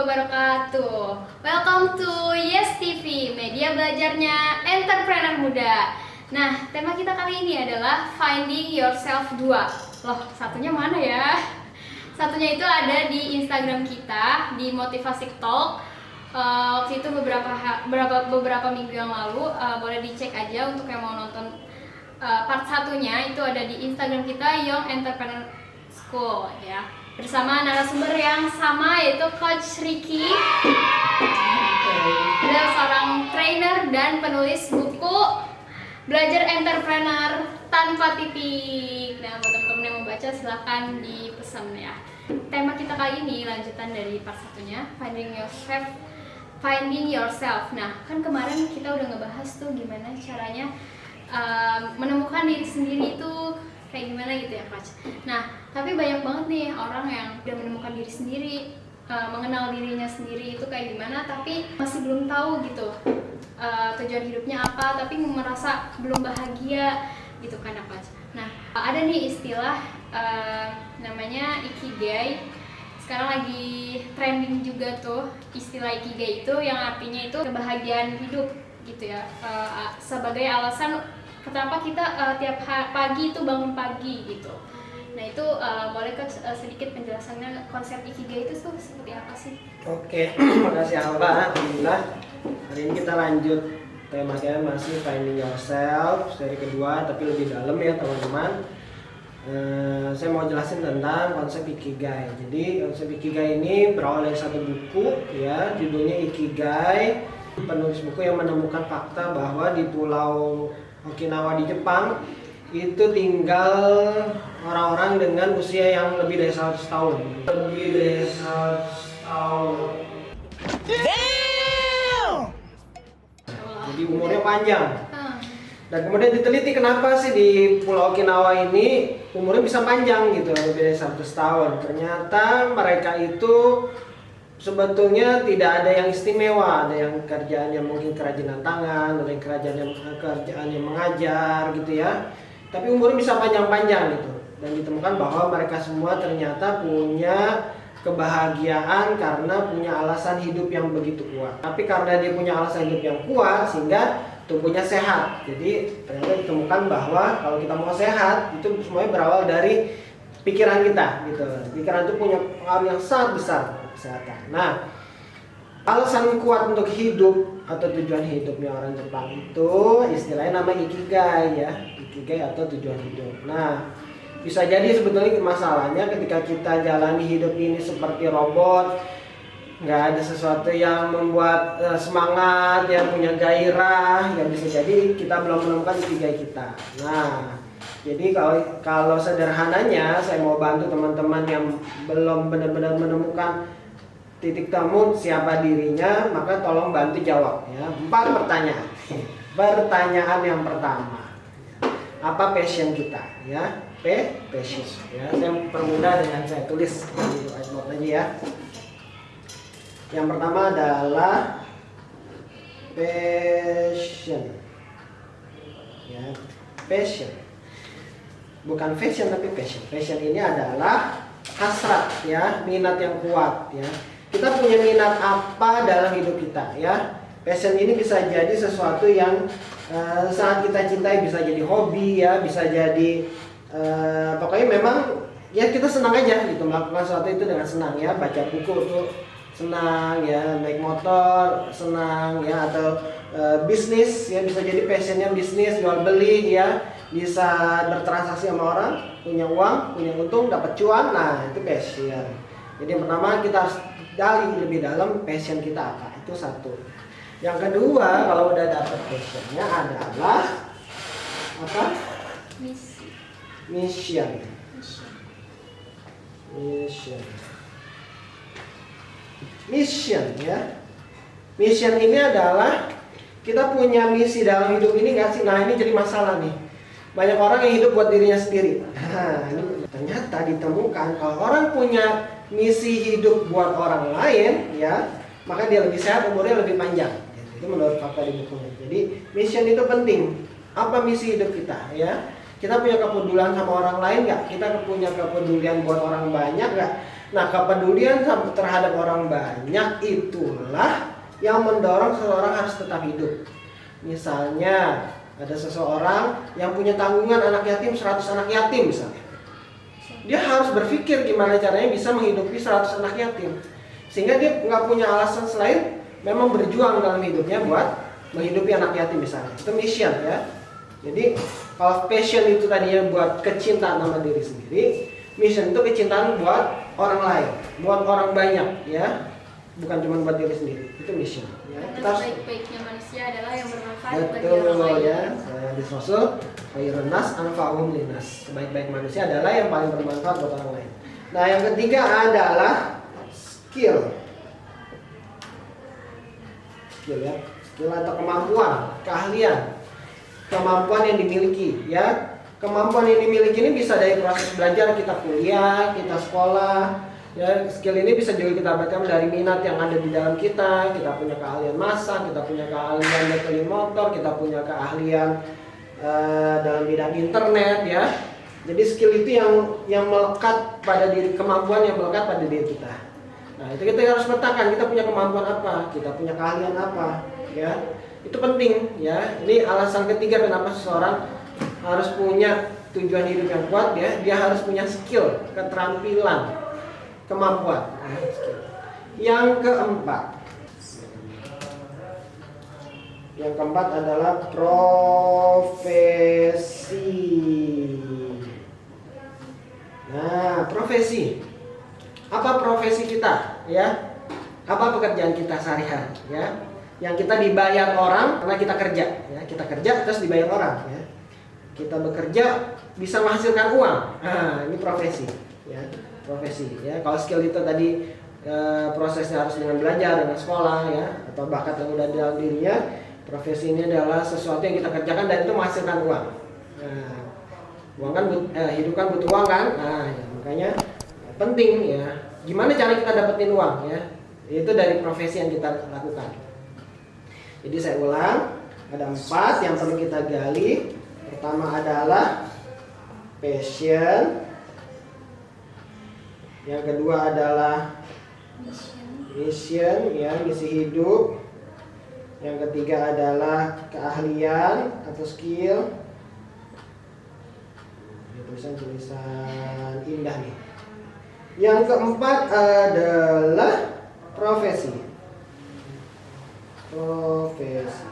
wabarakatuh. Welcome to Yes TV, media belajarnya entrepreneur muda. Nah, tema kita kali ini adalah Finding Yourself 2. Loh, satunya mana ya? Satunya itu ada di Instagram kita, di Motivasi Talk. Waktu itu beberapa minggu yang lalu, boleh dicek aja untuk yang mau nonton part satunya. Itu ada di Instagram kita, Young Entrepreneur School ya. Bersama narasumber yang sama, yaitu Coach Ricky, adalah seorang trainer dan penulis buku Belajar Entrepreneur Tanpa Titik. Nah, buat teman-teman yang mau baca silahkan dipesan ya. Tema kita kali ini lanjutan dari part satunya, Finding Yourself. Nah, kan kemarin kita udah ngebahas tuh gimana caranya menemukan diri sendiri itu kayak gimana gitu ya, Coach. Nah, tapi banyak banget nih orang yang udah menemukan diri sendiri, mengenal dirinya sendiri itu kayak gimana, tapi masih belum tahu gitu tujuan hidupnya apa, tapi merasa belum bahagia gitu kan ya, Coach. Nah, ada nih istilah namanya Ikigai. Sekarang lagi trending juga tuh istilah Ikigai itu, yang artinya itu kebahagiaan hidup gitu ya, sebagai alasan kenapa kita tiap pagi itu bangun pagi gitu. Nah itu boleh Coach sedikit penjelasannya, konsep Ikigai itu tuh seperti apa sih? Oke, makasih Alba. Alhamdulillah hari ini kita lanjut temanya masih Finding Yourself seri kedua, tapi lebih dalam ya teman-teman. Saya mau jelasin tentang konsep Ikigai. Jadi konsep Ikigai ini berawal dari satu buku ya, judulnya Ikigai. Penulis buku yang menemukan fakta bahwa di pulau Okinawa di Jepang itu tinggal orang-orang dengan usia yang lebih dari 100 tahun. Lebih dari 100 tahun. Damn! Jadi umurnya panjang. Dan kemudian diteliti kenapa sih di Pulau Okinawa ini umurnya bisa panjang gitu, lebih dari 100 tahun. Ternyata mereka itu sebetulnya tidak ada yang istimewa, ada yang kerjaannya mungkin kerajinan tangan, ada yang kerjaannya mengajar gitu ya. Tapi umurnya bisa panjang-panjang gitu. Dan ditemukan bahwa mereka semua ternyata punya kebahagiaan karena punya alasan hidup yang begitu kuat. Tapi karena dia punya alasan hidup yang kuat sehingga tubuhnya sehat. Jadi ternyata ditemukan bahwa kalau kita mau sehat itu semuanya berawal dari pikiran kita gitu. Pikiran itu punya pengaruh yang sangat besar terhadap kesehatan. Nah, alasan kuat untuk hidup atau tujuan hidupnya orang Jepang itu istilahnya nama Ikigai ya. Ikigai atau tujuan hidup. Nah, bisa jadi sebetulnya masalahnya ketika kita jalani hidup ini seperti robot, nggak ada sesuatu yang membuat semangat, yang punya gairah, yang bisa jadi kita belum menemukan Ikigai kita. Nah, jadi kalau sederhananya saya mau bantu teman-teman yang belum benar-benar menemukan titik temu siapa dirinya, maka tolong bantu jawab ya. 4 pertanyaan. Pertanyaan yang pertama, apa passion kita ya? Passion ya. Saya permudah dengan saya tulis di whiteboard aja ya. Yang pertama adalah passion ya, passion. Bukan fashion tapi passion. Passion ini adalah hasrat ya, minat yang kuat ya. Kita punya minat apa dalam hidup kita ya. Passion ini bisa jadi sesuatu yang sangat kita cintai, bisa jadi hobi ya, bisa jadi pokoknya memang ya kita senang aja gitu melakukan sesuatu itu dengan senang ya. Baca buku tuh senang ya, naik motor senang ya, atau bisnis ya, bisa jadi passionnya bisnis, jual beli ya, bisa bertransaksi sama orang, punya uang, punya untung, dapat cuan. Nah itu passion. Jadi yang pertama kita harus gali lebih dalam passion kita apa, itu satu. Yang kedua, kalau udah dapat passionnya adalah apa? Mission. Ya. Mission ini adalah kita punya misi dalam hidup ini nggak sih? Nah ini jadi masalah nih. Banyak orang yang hidup buat dirinya sendiri. Nah, ini ternyata ditemukan kalau orang punya misi hidup buat orang lain, ya, maka dia lebih sehat, umurnya lebih panjang. Itu menurut fakta di bukunya. Jadi mission itu penting. Apa misi hidup kita? Ya, kita punya kepedulian sama orang lain nggak? Kita punya kepedulian buat orang banyak nggak? Nah, kepedulian terhadap orang banyak itulah yang mendorong seseorang harus tetap hidup. Misalnya ada seseorang yang punya tanggungan anak yatim 100 anak yatim misalnya. Dia harus berpikir gimana caranya bisa menghidupi 100 anak yatim. Sehingga dia nggak punya alasan selain memang berjuang dalam hidupnya buat menghidupi anak yatim misalnya. Itu mission ya. Jadi kalau passion itu tadinya buat kecintaan sama diri sendiri, mission itu kecintaan buat orang lain, buat orang banyak ya, bukan cuma buat diri sendiri. Itu mission ya. Karena Kita harus sebaik-baiknya manusia adalah yang bermanfaat bagi orang betul lain. ya. Hadis Rasul, khairun nas anfa'uhum linnas. Sebaik-baik manusia adalah yang paling bermanfaat buat orang lain. Nah, yang ketiga adalah skill. Skill ya. Skill atau kemampuan, keahlian. Kemampuan yang dimiliki ya. Kemampuan yang dimiliki ini bisa dari proses belajar kita kuliah, kita sekolah ya. Skill ini bisa juga kita dapatkan dari minat yang ada di dalam kita. Kita punya keahlian masak, kita punya keahlian betulin motor, kita punya keahlian dalam bidang internet ya. Jadi skill itu yang melekat pada diri, kemampuan yang melekat pada diri kita. Nah, itu kita harus petakan, kita punya kemampuan apa, kita punya keahlian apa ya. Itu penting ya. Ini alasan ketiga kenapa seseorang harus punya tujuan hidup yang kuat ya. Dia harus punya skill, keterampilan, kemampuan. Nah, skill. Yang keempat adalah profesi. Nah, profesi. Apa profesi kita ya? Apa pekerjaan kita sehari-hari ya? Yang kita dibayar orang karena kita kerja ya. Kita kerja terus dibayar orang ya. Kita bekerja bisa menghasilkan uang. Nah, ini profesi ya. Profesi ya. Kalau skill itu tadi prosesnya harus dengan belajar, dengan sekolah ya, atau bakat yang udah di dalam dirinya. Profesi ini adalah sesuatu yang kita kerjakan dan itu menghasilkan uang. Nah, uang kan hidup kan butuh uang kan. Nah, ya, makanya penting ya. Gimana cara kita dapetin uang ya? Itu dari profesi yang kita lakukan. Jadi saya ulang, ada 4 yang perlu kita gali. Pertama adalah passion. Yang kedua adalah mission ya, misi hidup. Yang ketiga adalah keahlian atau skill. Ini tulisan indah nih. Yang keempat adalah profesi. Profesi.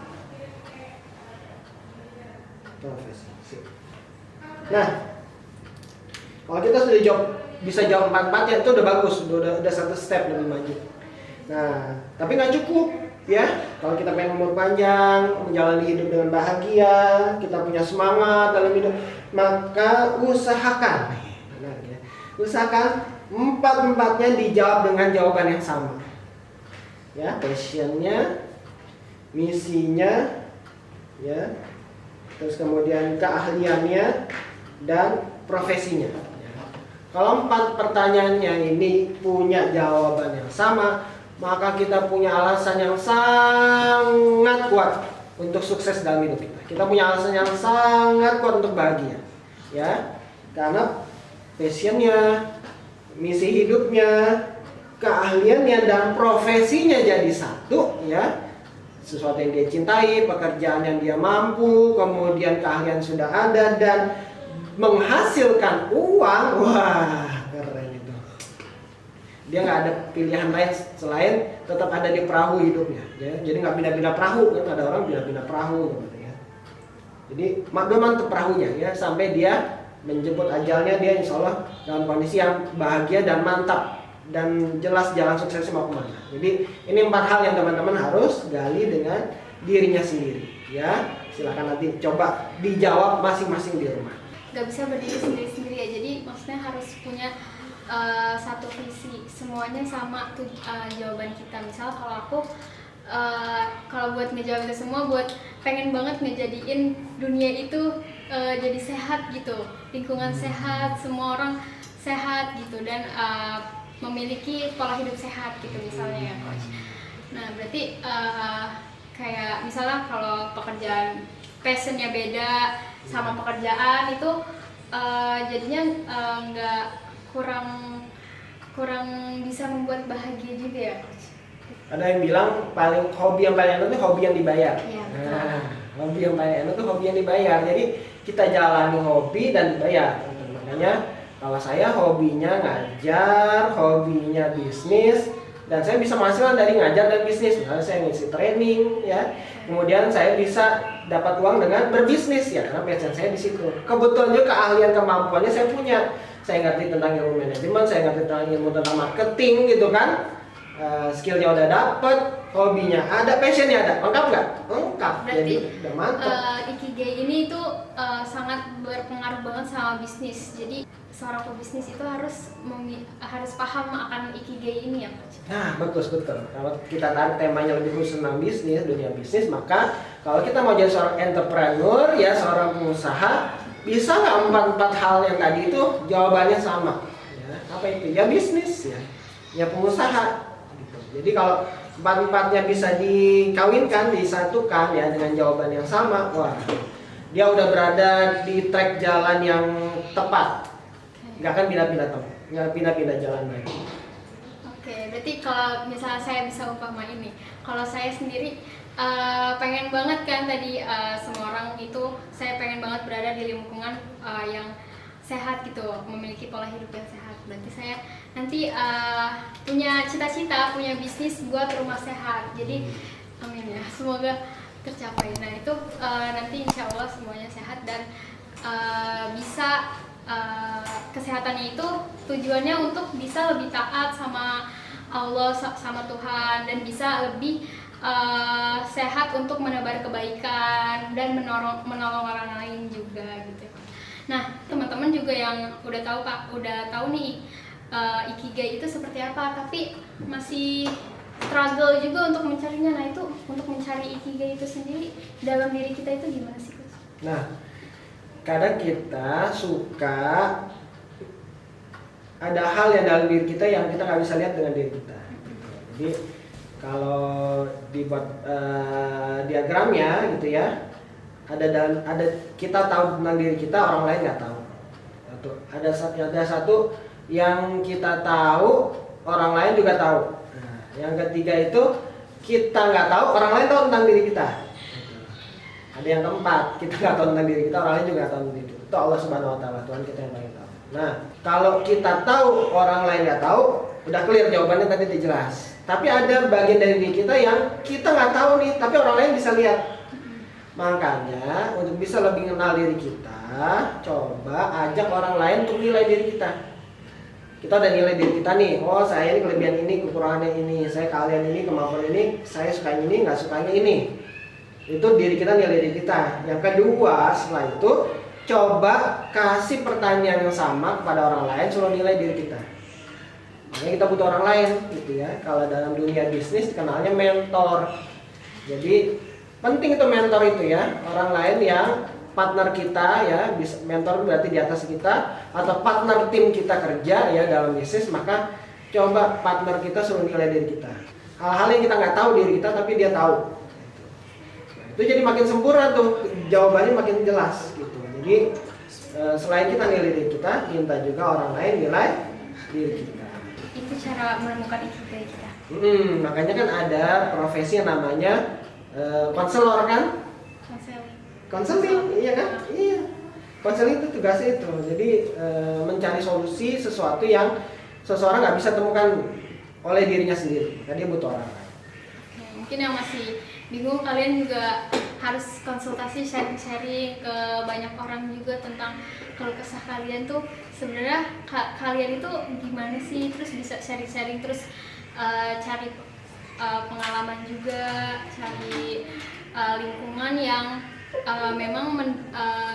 Nah, kalau kita sudah bisa jawab 4 ya itu udah bagus, udah satu step lebih maju. Nah, tapi nggak cukup ya. Kalau kita pengen umur panjang, menjalani hidup dengan bahagia, kita punya semangat dalam hidup, maka usahakan, benar ya, usahakan 4-empatnya dijawab dengan jawaban yang sama. Ya, passionnya, misinya, ya, terus kemudian keahliannya dan profesinya. Kalau 4 pertanyaannya ini punya jawaban yang sama, maka kita punya alasan yang sangat kuat untuk sukses dalam hidup kita. Kita punya alasan yang sangat kuat untuk bahagia, ya, karena passionnya, misi hidupnya, keahliannya dan profesinya jadi satu, ya. Sesuatu yang dia cintai, pekerjaan yang dia mampu, kemudian keahlian sudah ada dan menghasilkan uang. Wah, keren itu. Dia nggak ada pilihan lain selain tetap ada di perahu hidupnya, ya. Jadi nggak pindah-pindah perahu, kan ada orang pindah-pindah perahu, gitu ya. Jadi mantep perahunya, ya, sampai dia menjemput ajalnya, dia insya Allah dalam kondisi yang bahagia dan mantap dan jelas jalan suksesnya mau kemana. Jadi ini 4 hal yang teman-teman harus gali dengan dirinya sendiri, ya. Silakan nanti coba dijawab masing-masing di rumah. Gak bisa berdiri sendiri-sendiri ya, jadi maksudnya harus punya satu visi, semuanya sama tuh jawaban kita. Misal kalau aku kalau buat ngejawab itu semua, buat pengen banget ngejadiin dunia itu jadi sehat gitu, lingkungan sehat, semua orang sehat gitu, dan memiliki pola hidup sehat gitu misalnya ya, Coach. Nah berarti kayak misalnya kalau pekerjaan passionnya beda sama pekerjaan itu jadinya nggak kurang kurang bisa membuat bahagia juga ya coach. Ada yang bilang hobi yang paling enak itu hobi yang dibayar. Iya, Nah, hobi yang paling enak itu hobi yang dibayar. Jadi kita jalani hobi dan dibayar. Makanya kalau saya hobinya ngajar, hobinya bisnis, dan saya bisa menghasilkan dari ngajar dan bisnis. Misalnya saya ngisi training, ya. Kemudian saya bisa dapat uang dengan berbisnis, ya, karena passion saya di situ. Kebetulan juga keahlian kemampuannya saya punya. Saya ngerti tentang ilmu manajemen, saya ngerti tentang ilmu tentang marketing, gitu kan. Skillnya udah dapet, hobinya ada, passionnya ada, lengkap nggak? Lengkap. Berarti jadi udah mantap. Ikigai ini tuh sangat berpengaruh banget sama bisnis. Jadi seorang pebisnis itu harus paham akan ikigai ini ya coach. Nah, betul. Kalau kita tarik temanya lebih khusus tentang bisnis, dunia bisnis, maka kalau kita mau jadi seorang entrepreneur, ya seorang pengusaha, bisa nggak empat hal yang tadi itu jawabannya sama? Ya, apa itu? Ya bisnis, ya pengusaha. Gitu. Jadi kalau empat-empatnya bisa dikawinkan, disatukan ya dengan jawaban yang sama, wah, dia udah berada di track jalan yang tepat. Nggak akan pindah-pindah jalan lagi. Oke, berarti kalau misalnya saya bisa umpama ini, kalau saya sendiri pengen banget kan tadi semua orang itu saya pengen banget berada di lingkungan yang sehat gitu, memiliki pola hidup yang sehat. Berarti saya nanti punya cita-cita, punya bisnis buat rumah sehat. Jadi amin ya, semoga tercapai. Nah itu nanti insya Allah semuanya sehat dan bisa kesehatannya itu tujuannya untuk bisa lebih taat sama Allah, sama Tuhan, dan bisa lebih sehat untuk menebar kebaikan dan menolong orang lain juga gitu. Nah teman-teman juga yang udah tahu nih ikigai itu seperti apa, tapi masih struggle juga untuk mencarinya. Nah itu untuk mencari ikigai itu sendiri dalam diri kita itu gimana sih Coach? Nah, kadang kita suka ada hal yang dalam diri kita yang kita nggak bisa lihat dengan diri kita. Jadi kalau dibuat diagramnya gitu ya, ada kita tahu tentang diri kita, orang lain nggak tahu. Ada satu yang kita tahu, orang lain juga tahu. Nah, yang ketiga itu kita nggak tahu, orang lain tahu tentang diri kita. Ada yang keempat, kita nggak tahu tentang diri kita, orang lain juga nggak tahu tentang diri kita. Itu Allah Subhanahu Wa Taala, Tuhan kita yang paling tahu. Nah, kalau kita tahu, orang lain nggak tahu, udah clear jawabannya tadi udah jelas. Tapi ada bagian dari diri kita yang kita nggak tahu nih, tapi orang lain bisa lihat. Makanya untuk bisa lebih mengenal diri kita, coba ajak orang lain untuk nilai diri kita. Kita udah nilai diri kita nih, oh saya ini kelebihan ini, kekurangannya ini, saya kalian ini, kemampuan ini, saya sukanya ini, nggak sukanya ini. Itu diri kita, nilai diri kita. Yang kedua, setelah itu coba kasih pertanyaan yang sama kepada orang lain, suruh nilai diri kita. Makanya kita butuh orang lain gitu ya. Kalau dalam dunia bisnis dikenalnya mentor. Jadi penting itu mentor itu ya, orang lain yang partner kita ya, mentor berarti di atas kita atau partner tim kita kerja ya dalam bisnis, maka coba partner kita suruh nilai diri kita. Hal-hal yang kita nggak tahu diri kita tapi dia tahu. Itu jadi makin sempurna tuh, jawabannya makin jelas gitu. Jadi selain kita nilai diri kita, minta juga orang lain nilai diri kita. Itu cara menemukan ikigai kita. Makanya kan ada profesi yang namanya konselor kan? Konseling, iya kan? Iya. Konseling itu tugasnya itu. Jadi mencari solusi sesuatu yang seseorang nggak bisa temukan oleh dirinya sendiri. Karena dia butuh orang lain. Oke, mungkin yang masih bingung, kalian juga harus konsultasi, sharing-sharing ke banyak orang juga tentang keluh kesah kalian tuh sebenarnya kalian itu gimana sih, terus bisa sharing-sharing, terus cari pengalaman juga, cari lingkungan yang memang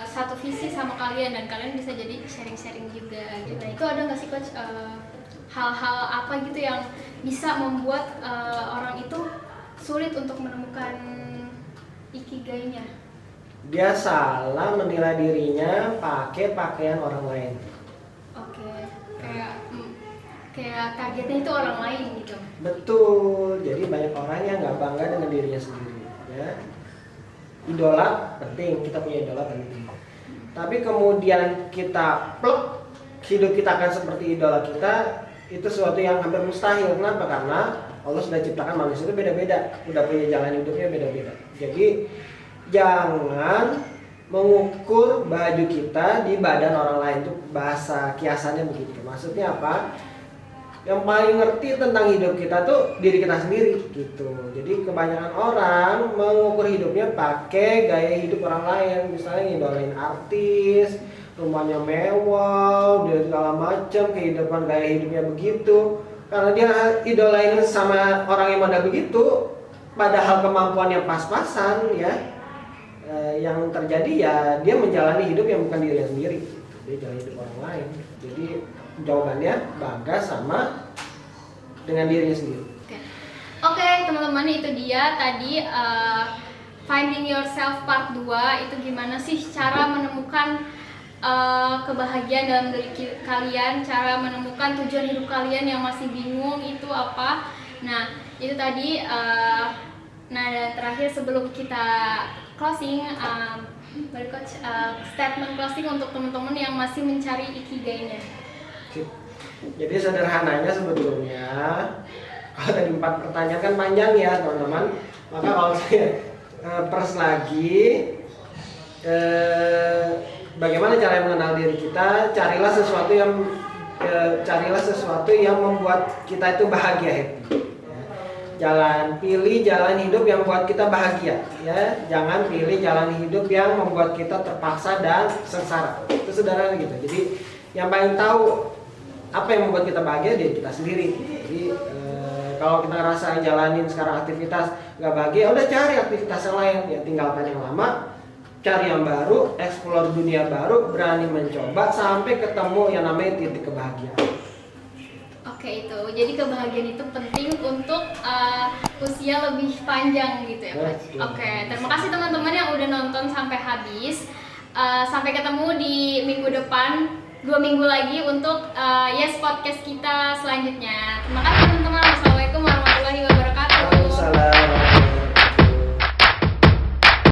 satu visi sama kalian dan kalian bisa jadi sharing-sharing juga. Nah itu ada nggak sih Coach hal-hal apa gitu yang bisa membuat orang itu sulit untuk menemukan ikigainya? Dia salah menilai dirinya pakai pakaian orang lain. Oke, kayak targetnya itu orang lain gitu. Betul, jadi banyak orang yang nggak bangga dengan dirinya sendiri ya. Idola penting, kita punya idola penting. Tapi kemudian kita plek, hidup kita akan seperti idola kita, itu sesuatu yang hampir mustahil. Kenapa? Karena Allah sudah ciptakan manusia itu beda-beda, udah punya jalan hidupnya beda-beda. Jadi jangan mengukur baju kita di badan orang lain, itu bahasa kiasannya begitu. Maksudnya apa? Yang paling ngerti tentang hidup kita tuh diri kita sendiri gitu. Jadi kebanyakan orang mengukur hidupnya pakai gaya hidup orang lain, misalnya ngidolain artis, rumahnya mewah, dia segala macam, kehidupan gaya hidupnya begitu. Karena dia idolain sama orang yang model begitu, padahal kemampuannya pas-pasan ya. Yang terjadi ya dia menjalani hidup yang bukan dirinya sendiri, dia jalan hidup orang lain. Jadi jawabannya Bagas sama dengan dirinya sendiri. Oke, teman-teman, itu dia tadi Finding Yourself Part 2. Itu gimana sih cara menemukan kebahagiaan dalam diri kalian, cara menemukan tujuan hidup kalian yang masih bingung itu apa. Nah, itu tadi. Nah, dan terakhir sebelum kita closing, Coach, statement closing untuk teman-teman yang masih mencari ikigainya. Jadi sederhananya sebetulnya, kalau tadi 4 pertanyaan kan panjang ya teman-teman, maka kalau saya pers lagi, bagaimana cara mengenal diri kita? Carilah sesuatu yang membuat kita itu bahagia, happy. Pilih jalan hidup yang membuat kita bahagia, ya. Jangan pilih jalan hidup yang membuat kita terpaksa dan sengsara. Itu sederhana gitu. Jadi yang paling tahu apa yang membuat kita bahagia diri kita sendiri. Jadi kalau kita ngerasa jalanin sekarang aktivitas nggak bahagia, udah cari aktivitas yang lain, ya tinggalkan yang lama. Cari yang baru, explore dunia baru, berani mencoba sampai ketemu yang namanya titik kebahagiaan. Oke, itu. Jadi kebahagiaan itu penting untuk usia lebih panjang gitu ya, Coach. Oke, terima kasih teman-teman yang udah nonton sampai habis. Sampai ketemu di minggu depan, 2 minggu lagi untuk Yes Podcast kita selanjutnya. Terima kasih teman-teman.